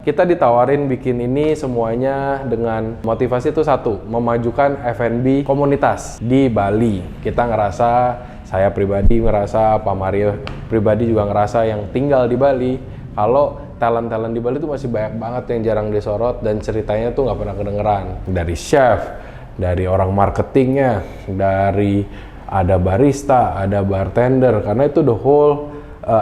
kita ditawarin bikin ini semuanya dengan motivasi itu satu, memajukan F&B komunitas di Bali. Kita ngerasa, saya pribadi ngerasa, Pak Mario pribadi juga ngerasa yang tinggal di Bali, kalau talent-talent di Bali itu masih banyak banget yang jarang disorot dan ceritanya tuh nggak pernah kedengeran. Dari chef, dari orang marketingnya, dari ada barista, ada bartender, karena itu the whole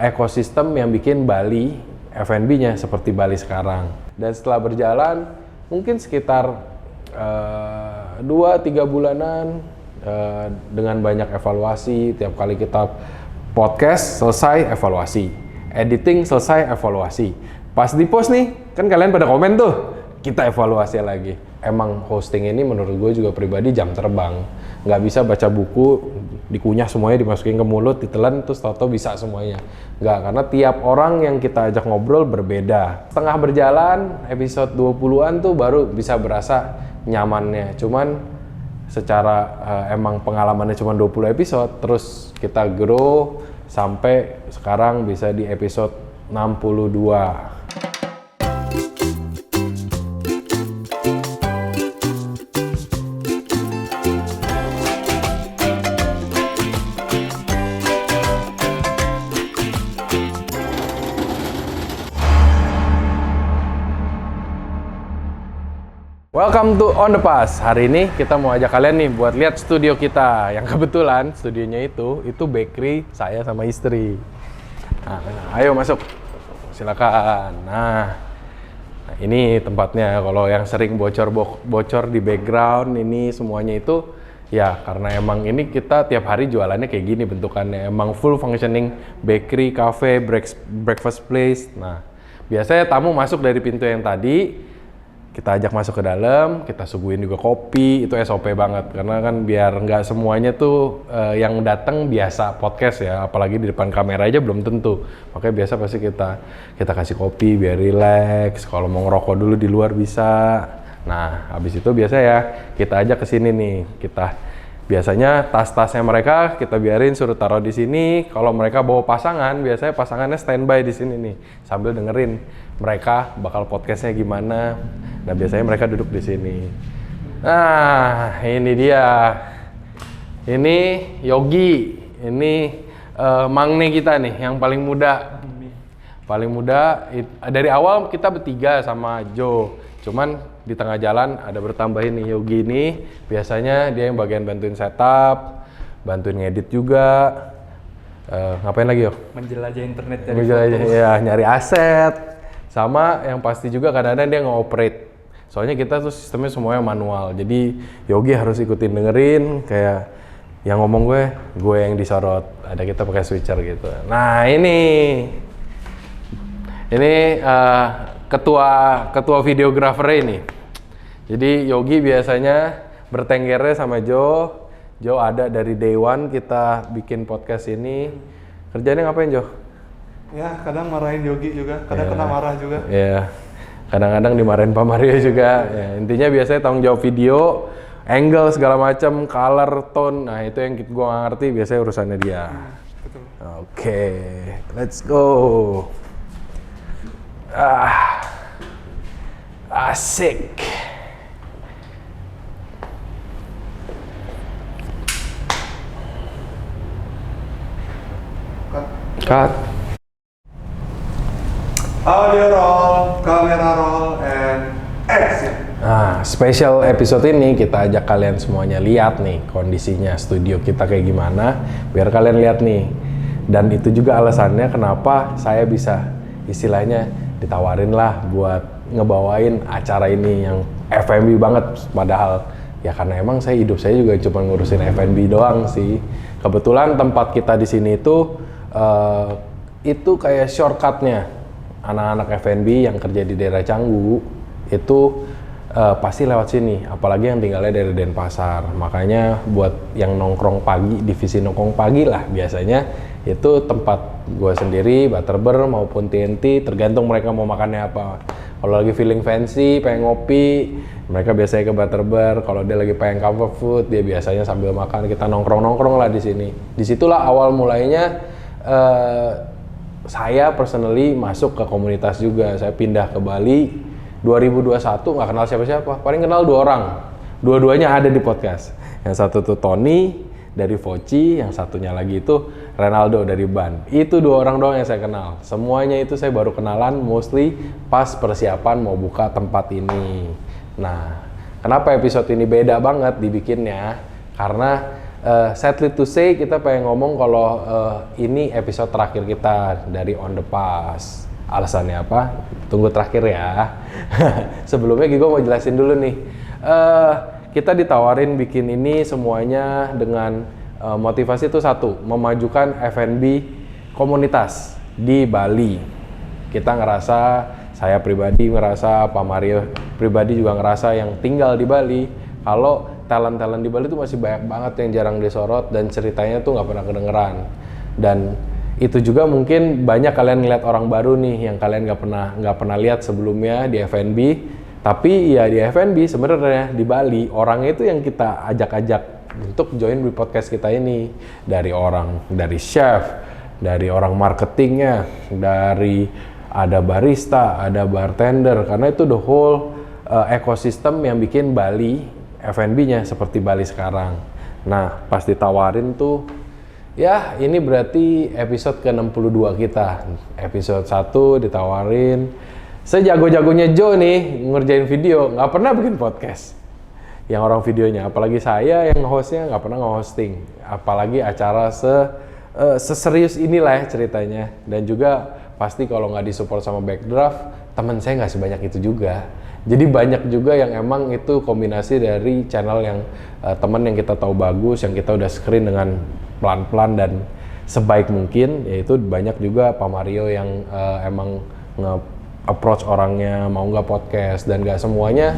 ekosistem yang bikin Bali F&B-nya seperti Bali sekarang. Dan setelah berjalan, mungkin sekitar 2-3 bulanan dengan banyak evaluasi, tiap kali kita podcast selesai evaluasi, editing selesai evaluasi. Pas di post nih, kan kalian pada komen tuh, kita evaluasi lagi. Emang hosting ini menurut gue juga pribadi jam terbang. Nggak bisa baca buku, dikunyah semuanya, dimasukin ke mulut, ditelan, terus tau-tau bisa semuanya. Nggak, karena tiap orang yang kita ajak ngobrol berbeda. Setengah berjalan, episode 20-an tuh baru bisa berasa nyamannya. Cuman secara emang pengalamannya cuma 20 episode, terus kita grow sampai sekarang bisa di episode 62. Welcome to On The Pass. Hari ini kita mau ajak kalian nih buat lihat studio kita. Yang kebetulan studionya itu bakery saya sama istri. Nah, ayo masuk. Silakan. Nah, ini tempatnya. Kalau yang sering bocor di background ini semuanya itu ya karena emang ini kita tiap hari jualannya kayak gini bentukannya. Emang full functioning bakery, cafe, breakfast place. Nah, biasanya tamu masuk dari pintu yang tadi, kita ajak masuk ke dalam, kita suguhin juga kopi, itu SOP banget. Karena kan biar nggak semuanya tuh yang datang biasa podcast ya, apalagi di depan kamera aja belum tentu. Makanya biasa pasti kita kasih kopi biar relax, kalau mau ngerokok dulu di luar bisa. Nah, habis itu biasa ya, kita ajak ke sini nih. Biasanya tas-tasnya mereka kita biarin suruh taruh di sini. Kalau mereka bawa pasangan, biasanya pasangannya standby di sini nih sambil dengerin mereka bakal podcastnya gimana. Nah, biasanya mereka duduk di sini. Nah, ini dia. Ini Yogi. Ini Mangne kita nih, yang paling muda. Paling muda. Dari awal kita bertiga sama Joe. Cuman di tengah jalan ada bertambah ini Yogi ini. Biasanya dia yang bagian bantuin setup, bantuin ngedit juga. Ngapain lagi, Yo? Menjelajah internet, nyari aset. Sama yang pasti juga kadang-kadang dia nge-operate. Soalnya kita tuh sistemnya semuanya manual. Jadi Yogi harus ikutin dengerin, kayak yang ngomong gue yang disorot. Ada kita pakai switcher gitu. Nah, ini ketua videografer ini. Jadi Yogi biasanya bertenggernya sama Joe. Joe ada dari day one kita bikin podcast ini. Kerjanya ngapain, Joe? Ya, kadang marahin Yogi juga, kadang kena marah juga. Iya, kadang-kadang dimarahin Pak Mario juga. Ya, intinya biasanya tanggung jawab video, angle segala macam, color, tone. Nah, itu yang gue nggak ngerti, biasanya urusannya dia. Betul. Oke, let's go. Asik. Cut. Audio roll, kamera roll, and action. Nah, special episode ini kita ajak kalian semuanya lihat nih kondisinya studio kita kayak gimana, biar kalian lihat nih. Dan itu juga alasannya kenapa saya bisa istilahnya ditawarin lah buat ngebawain acara ini yang F&B banget. Padahal ya karena emang hidup saya juga cuma ngurusin F&B doang sih. Kebetulan tempat kita di sini itu kayak shortcutnya anak-anak F&B yang kerja di daerah Canggu itu pasti lewat sini, apalagi yang tinggalnya dari Denpasar. Makanya buat yang nongkrong pagi, divisi nongkrong pagi lah biasanya itu tempat gue sendiri, Butterber maupun TNT, tergantung mereka mau makannya apa. Kalau lagi feeling fancy, pengen ngopi, mereka biasanya ke Butterber. Kalau dia lagi pengen comfort food, dia biasanya sambil makan. Kita nongkrong-nongkrong lah di sini. Disitulah awal mulainya saya personally masuk ke komunitas juga. Saya pindah ke Bali 2021, nggak kenal siapa-siapa. Paling kenal 2 orang. Dua-duanya ada di podcast. Yang satu tuh Tony dari Voci, yang satunya lagi itu Renaldo dari Ban. Itu 2 orang doang yang saya kenal. Semuanya itu saya baru kenalan mostly pas persiapan mau buka tempat ini. Nah, kenapa episode ini beda banget dibikinnya? Karena sadly to say kita pengen ngomong kalau ini episode terakhir kita dari On The Pass. Alasannya apa? Tunggu terakhir ya. Sebelumnya gue mau jelasin dulu nih. Kita ditawarin bikin ini semuanya dengan motivasi itu satu, memajukan F&B komunitas di Bali. Kita ngerasa, saya pribadi ngerasa, Pak Mario pribadi juga ngerasa yang tinggal di Bali, kalau talent-talent di Bali itu masih banyak banget yang jarang disorot dan ceritanya tuh nggak pernah kedengeran. Dan itu juga mungkin banyak kalian ngeliat orang baru nih yang kalian nggak pernah lihat sebelumnya di F&B. Tapi ya di F&B sebenarnya di Bali orangnya itu yang kita ajak-ajak untuk join di podcast kita ini, dari chef, dari orang marketingnya, dari ada barista, ada bartender, karena itu the whole ekosistem yang bikin Bali F&B-nya seperti Bali sekarang. Nah pas ditawarin tuh, ya ini berarti episode ke-62 kita. Episode 1 ditawarin. Sejago-jagonya Joe nih ngerjain video, nggak pernah bikin podcast yang orang videonya, apalagi saya yang hostnya nggak pernah nge-hosting, apalagi acara seserius inilah ya ceritanya. Dan juga pasti kalau nggak disupport sama Backdraft, teman saya nggak sebanyak itu juga. Jadi banyak juga yang emang itu kombinasi dari channel yang teman yang kita tahu bagus, yang kita udah screen dengan pelan-pelan dan sebaik mungkin, yaitu banyak juga Pak Mario yang emang approach orangnya mau nggak podcast, dan nggak semuanya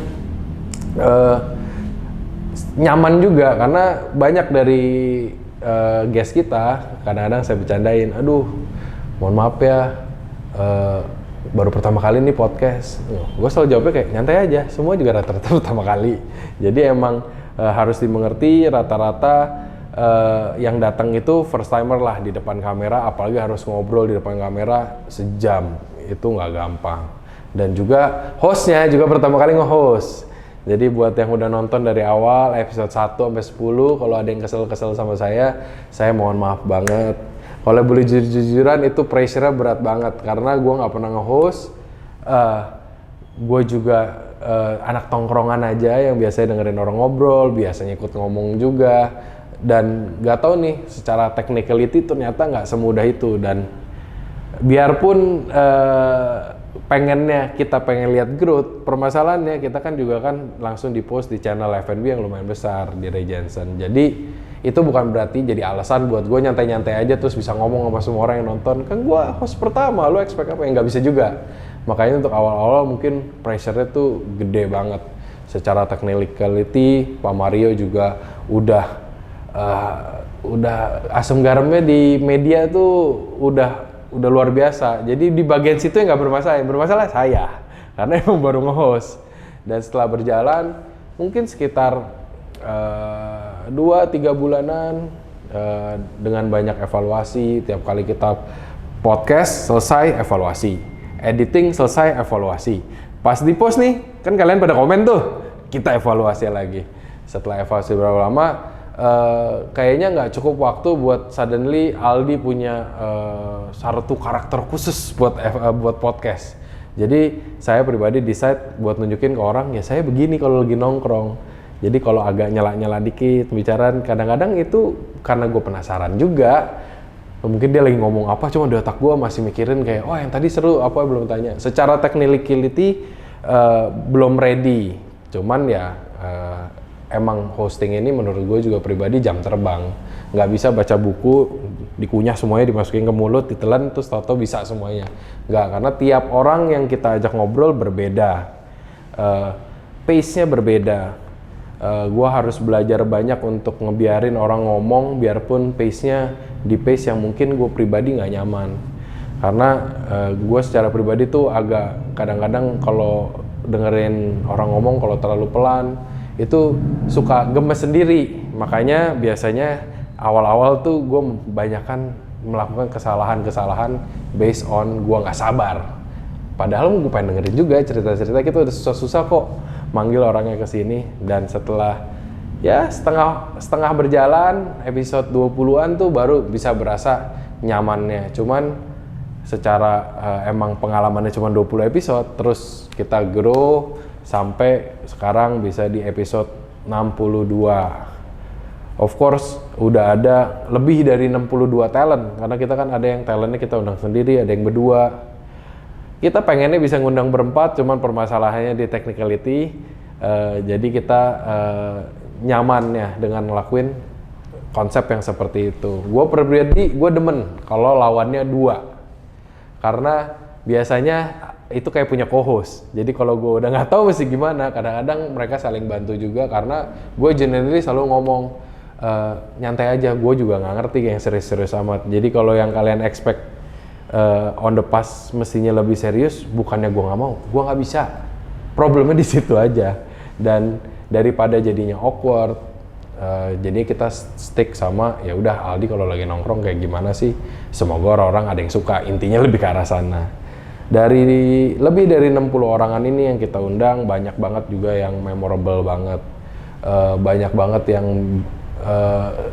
nyaman juga, karena banyak dari guest kita kadang-kadang saya bercandain, aduh mohon maaf ya baru pertama kali nih podcast. Gue selalu jawabnya kayak nyantai aja, semua juga rata-rata pertama kali. Jadi emang harus dimengerti rata-rata yang datang itu first timer lah di depan kamera, apalagi harus ngobrol di depan kamera sejam. Itu nggak gampang. Dan juga hostnya juga pertama kali nge-host. Jadi buat yang udah nonton dari awal episode 1 sampai 10, kalau ada yang kesel-kesel sama saya mohon maaf banget. Kalau boleh jujur-jujuran itu pressure-nya berat banget karena gue nggak pernah nge-host. Gue juga anak tongkrongan aja yang biasanya dengerin orang ngobrol, biasanya ikut ngomong juga. Dan nggak tahu nih secara technicality ternyata nggak semudah itu. Dan biarpun kita pengen lihat growth, permasalahannya kita kan juga kan langsung di post di channel F&B yang lumayan besar di Ray Jensen. Jadi itu bukan berarti jadi alasan buat gue nyantai-nyantai aja terus bisa ngomong sama semua orang yang nonton. Kan gue host pertama, lo expect apa? Yang nggak bisa juga. Makanya untuk awal-awal mungkin pressure-nya tuh gede banget. Secara technicality, Pak Mario juga udah asam garamnya di media tuh udah luar biasa. Jadi di bagian situ yang nggak bermasalah, yang bermasalah saya karena emang baru nge-host. Dan setelah berjalan mungkin sekitar 2-3 bulanan dengan banyak evaluasi. Tiap kali kita podcast selesai evaluasi, editing selesai evaluasi, pas di post nih kan kalian pada komen tuh, kita evaluasi lagi. Setelah evaluasi berapa lama, kayaknya nggak cukup waktu buat suddenly Aldi punya satu karakter khusus buat podcast. Jadi saya pribadi decide buat nunjukin ke orang, ya saya begini kalau lagi nongkrong. Jadi kalau agak nyela-nyela dikit pembicaraan, kadang-kadang itu karena gue penasaran juga. Mungkin dia lagi ngomong apa, cuma di otak gue masih mikirin kayak, oh yang tadi seru apa belum tanya. Secara technicality belum ready, cuman ya emang hosting ini menurut gue juga pribadi jam terbang. Nggak bisa baca buku, dikunyah semuanya, dimasukin ke mulut, ditelan, terus tau-tau bisa semuanya. Nggak, karena tiap orang yang kita ajak ngobrol berbeda. Pace-nya berbeda. Gue harus belajar banyak untuk ngebiarin orang ngomong, biarpun pace-nya di pace yang mungkin gue pribadi nggak nyaman. Karena gue secara pribadi tuh agak kadang-kadang kalau dengerin orang ngomong kalau terlalu pelan, itu suka gemes sendiri. Makanya biasanya awal-awal tuh gue banyakan melakukan kesalahan-kesalahan based on gue nggak sabar. Padahal gue pengen dengerin juga cerita-cerita, kita udah susah-susah kok manggil orangnya ke sini. Dan setelah ya setengah berjalan, episode 20-an tuh baru bisa berasa nyamannya. Cuman secara emang pengalamannya cuma 20 episode, terus kita grow sampai sekarang bisa di episode 62. Of course, udah ada lebih dari 62 talent, karena kita kan ada yang talentnya kita undang sendiri, ada yang berdua. Kita pengennya bisa ngundang berempat, cuman permasalahannya di technicality. Jadi kita nyamannya dengan ngelakuin konsep yang seperti itu. Gue pribadi, gue demen kalau lawannya 2. Karena biasanya itu kayak punya co-host. Jadi kalau gue udah nggak tahu mesti gimana, kadang-kadang mereka saling bantu juga. Karena gue generally selalu ngomong, nyantai aja, gue juga nggak ngerti yang serius-serius amat. Jadi kalau yang kalian expect on the pass mestinya lebih serius, bukannya gue nggak mau, gue nggak bisa. Problemnya di situ aja. Dan daripada jadinya awkward, jadi kita stick sama ya udah Aldi kalau lagi nongkrong kayak gimana sih, semoga orang-orang ada yang suka, intinya lebih ke arah sana. Dari lebih dari 60 orangan ini yang kita undang, banyak banget juga yang memorable banget, banyak banget yang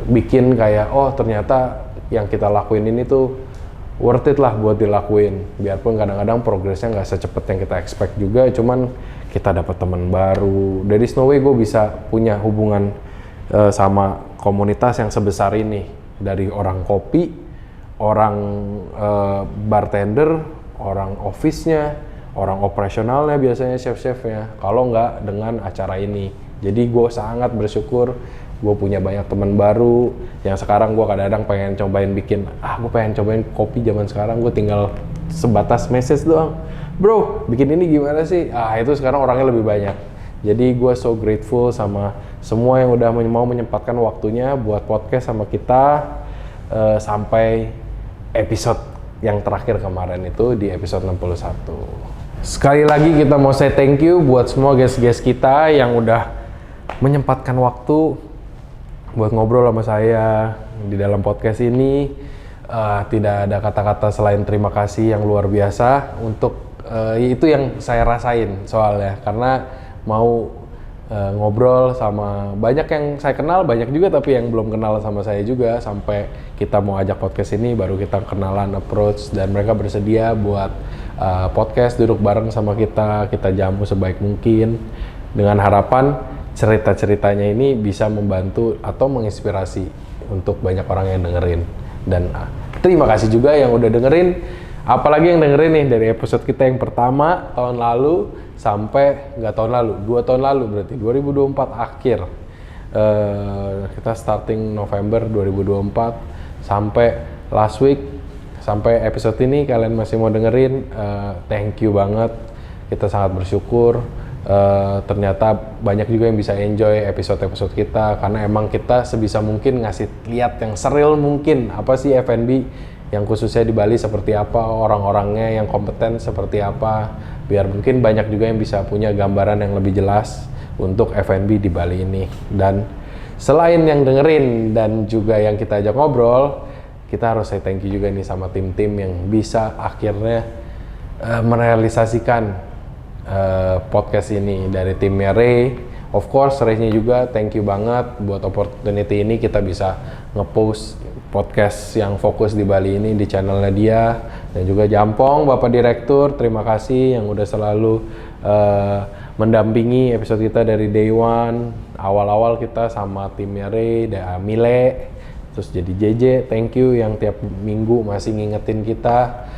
bikin kayak oh ternyata yang kita lakuin ini tuh worth it lah buat dilakuin. Biarpun kadang-kadang progresnya nggak secepat yang kita expect juga, cuman kita dapat teman baru. Dari Snowway gue bisa punya hubungan sama komunitas yang sebesar ini. Dari orang kopi, orang bartender, orang office-nya, orang operasionalnya biasanya chef-chefnya. Kalau nggak dengan acara ini. Jadi gue sangat bersyukur gue punya banyak teman baru yang sekarang gue kadang-kadang pengen cobain bikin, gue pengen cobain kopi zaman sekarang, gue tinggal sebatas message doang, bro bikin ini gimana sih, itu sekarang orangnya lebih banyak. Jadi gue so grateful sama semua yang udah mau menyempatkan waktunya buat podcast sama kita, sampai episode yang terakhir kemarin itu di episode 61. Sekali lagi kita mau say thank you buat semua guest-guest kita yang udah menyempatkan waktu buat ngobrol sama saya di dalam podcast ini. Tidak ada kata-kata selain terima kasih yang luar biasa untuk itu yang saya rasain soalnya, karena mau ngobrol sama banyak yang saya kenal, banyak juga tapi yang belum kenal sama saya juga, sampai kita mau ajak podcast ini baru kita kenalan, approach, dan mereka bersedia buat podcast, duduk bareng sama kita jamu sebaik mungkin dengan harapan cerita-ceritanya ini bisa membantu atau menginspirasi untuk banyak orang yang dengerin. Dan terima kasih juga yang udah dengerin, apalagi yang dengerin nih dari episode kita yang pertama tahun lalu sampai 2 tahun lalu berarti 2024 akhir. Kita starting November 2024 sampai last week, sampai episode ini kalian masih mau dengerin, thank you banget. Kita sangat bersyukur. Ternyata banyak juga yang bisa enjoy episode-episode kita, karena emang kita sebisa mungkin ngasih lihat yang seril mungkin apa sih F&B yang khususnya di Bali seperti apa, orang-orangnya yang kompeten seperti apa, biar mungkin banyak juga yang bisa punya gambaran yang lebih jelas untuk F&B di Bali ini. Dan selain yang dengerin dan juga yang kita ajak ngobrol, kita harus say thank you juga nih sama tim-tim yang bisa akhirnya merealisasikan podcast ini. Dari timnya Ray, of course Ray-nya juga thank you banget buat opportunity ini kita bisa ngepost podcast yang fokus di Bali ini di channelnya dia. Dan juga Jampong, Bapak Direktur, terima kasih yang udah selalu mendampingi episode kita dari day one. Awal-awal kita sama timnya Ray, Mile, terus jadi JJ, thank you yang tiap minggu masih ngingetin kita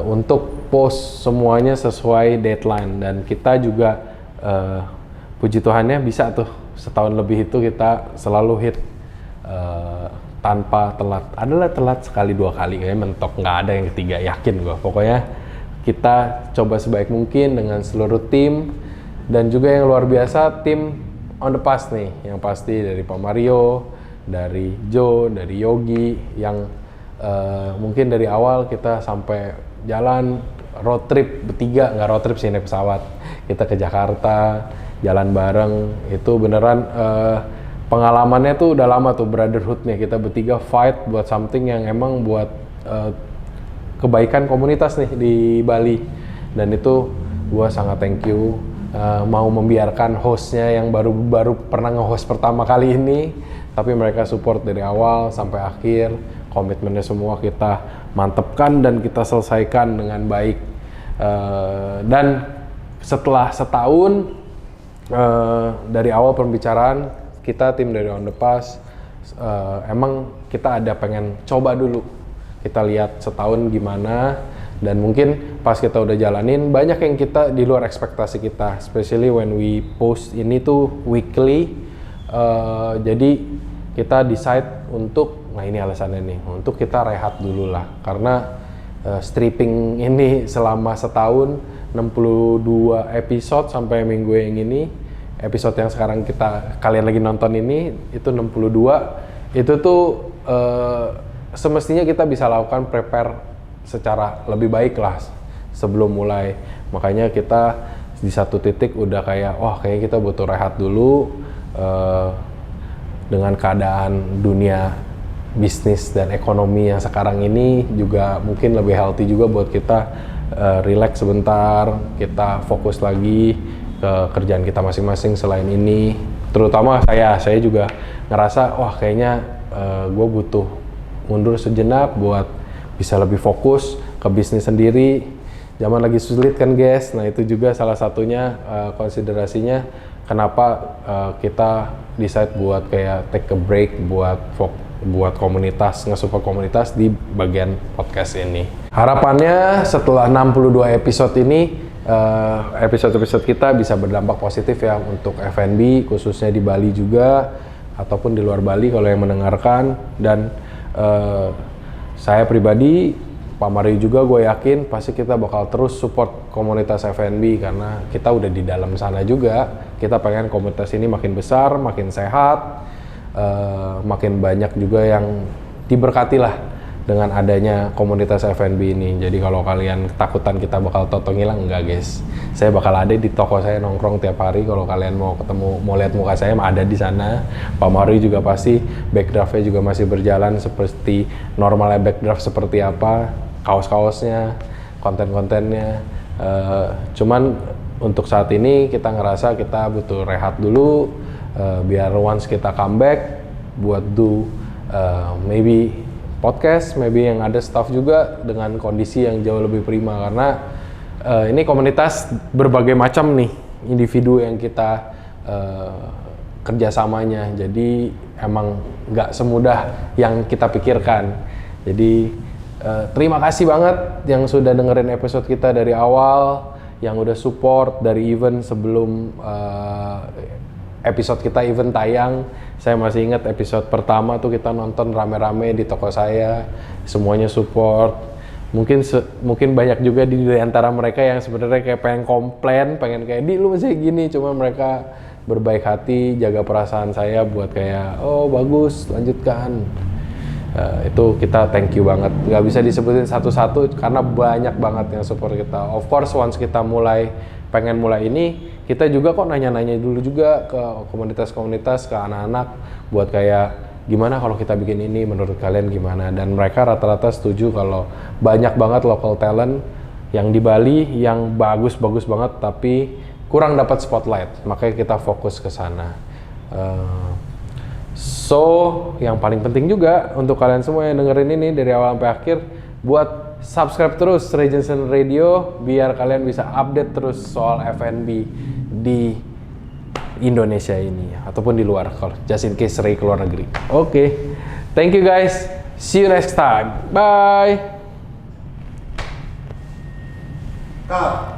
untuk post semuanya sesuai deadline. Dan kita juga puji Tuhannya bisa tuh setahun lebih itu kita selalu hit tanpa telat. Adalah telat sekali 2 kali, kayaknya mentok, nggak ada yang ketiga, yakin gue. Pokoknya kita coba sebaik mungkin dengan seluruh tim. Dan juga yang luar biasa tim on the pass nih, yang pasti dari Pak Mario, dari Joe, dari Yogi, yang mungkin dari awal kita sampai jalan road trip bertiga, nggak road trip sih, naik pesawat, kita ke Jakarta jalan bareng, itu beneran pengalamannya tuh udah lama tuh, brotherhood-nya kita bertiga fight buat something yang emang buat kebaikan komunitas nih di Bali. Dan itu gua sangat thank you mau membiarkan hostnya yang baru pernah nge-host pertama kali ini, tapi mereka support dari awal sampai akhir. Komitmennya semua kita mantepkan dan kita selesaikan dengan baik. Dan setelah setahun dari awal pembicaraan, kita tim dari On The Pass emang kita ada pengen coba dulu, kita lihat setahun gimana. Dan mungkin pas kita udah jalanin, banyak yang kita di luar ekspektasi kita, especially when we post ini tuh weekly. Jadi kita decide untuk, nah ini alasannya nih, untuk kita rehat dulu lah, karena stripping ini selama setahun 62 episode sampai minggu yang ini, episode yang sekarang kalian lagi nonton ini itu 62. Itu tuh semestinya kita bisa lakukan prepare secara lebih baik lah sebelum mulai. Makanya kita di satu titik udah kayak, wah kayaknya kita butuh rehat dulu. Dengan keadaan dunia bisnis dan ekonomi yang sekarang ini juga mungkin lebih healthy juga buat kita relax sebentar, kita fokus lagi ke kerjaan kita masing-masing selain ini. Terutama saya juga ngerasa, wah kayaknya gue butuh mundur sejenak buat bisa lebih fokus ke bisnis sendiri. Zaman lagi sulit kan guys, nah itu juga salah satunya konsiderasinya kenapa kita decide buat kayak take a break buat komunitas, nge-support komunitas di bagian podcast ini. Harapannya setelah 62 episode ini, episode-episode kita bisa berdampak positif ya untuk F&B, khususnya di Bali juga, ataupun di luar Bali kalau yang mendengarkan. Dan saya pribadi, Pak Mario juga, gue yakin pasti kita bakal terus support komunitas F&B karena kita udah di dalam sana juga. Kita pengen komunitas ini makin besar, makin sehat, makin banyak juga yang diberkati lah dengan adanya komunitas F&B ini. Jadi kalau kalian ketakutan kita bakal toto ngilang, enggak guys. Saya bakal ada di toko saya nongkrong tiap hari. Kalau kalian mau ketemu, mau lihat muka saya, ada di sana. Pak Mario juga pasti backdraftnya juga masih berjalan seperti normalnya backdraft seperti apa, kaos-kaosnya, konten-kontennya. Cuman untuk saat ini kita ngerasa kita butuh rehat dulu, biar once kita comeback buat maybe podcast, maybe yang ada staff juga dengan kondisi yang jauh lebih prima, karena ini komunitas berbagai macam nih individu yang kita kerjasamanya, jadi emang nggak semudah yang kita pikirkan. Jadi terima kasih banget yang sudah dengerin episode kita dari awal, yang udah support dari event sebelum episode kita event tayang. Saya masih ingat episode pertama tuh kita nonton rame-rame di toko saya, semuanya support. Mungkin banyak juga di antara mereka yang sebenarnya kayak pengen komplain, pengen kayak di lu masih gini, cuma mereka berbaik hati jaga perasaan saya buat kayak, oh bagus, lanjutkan. Itu kita thank you banget. Gak bisa disebutin satu-satu karena banyak banget yang support kita. Of course once kita pengen mulai ini, kita juga kok nanya-nanya dulu juga ke komunitas-komunitas, ke anak-anak buat kayak gimana kalau kita bikin ini, menurut kalian gimana. Dan mereka rata-rata setuju kalau banyak banget local talent yang di Bali yang bagus-bagus banget tapi kurang dapat spotlight, makanya kita fokus ke sana. So yang paling penting juga untuk kalian semua yang dengerin ini dari awal sampai akhir, buat subscribe terus Regensen Radio biar kalian bisa update terus soal F&B di Indonesia ini ataupun di luar, kalau just in case Ray keluar negeri. Oke. Thank you guys. See you next time. Bye. Kak.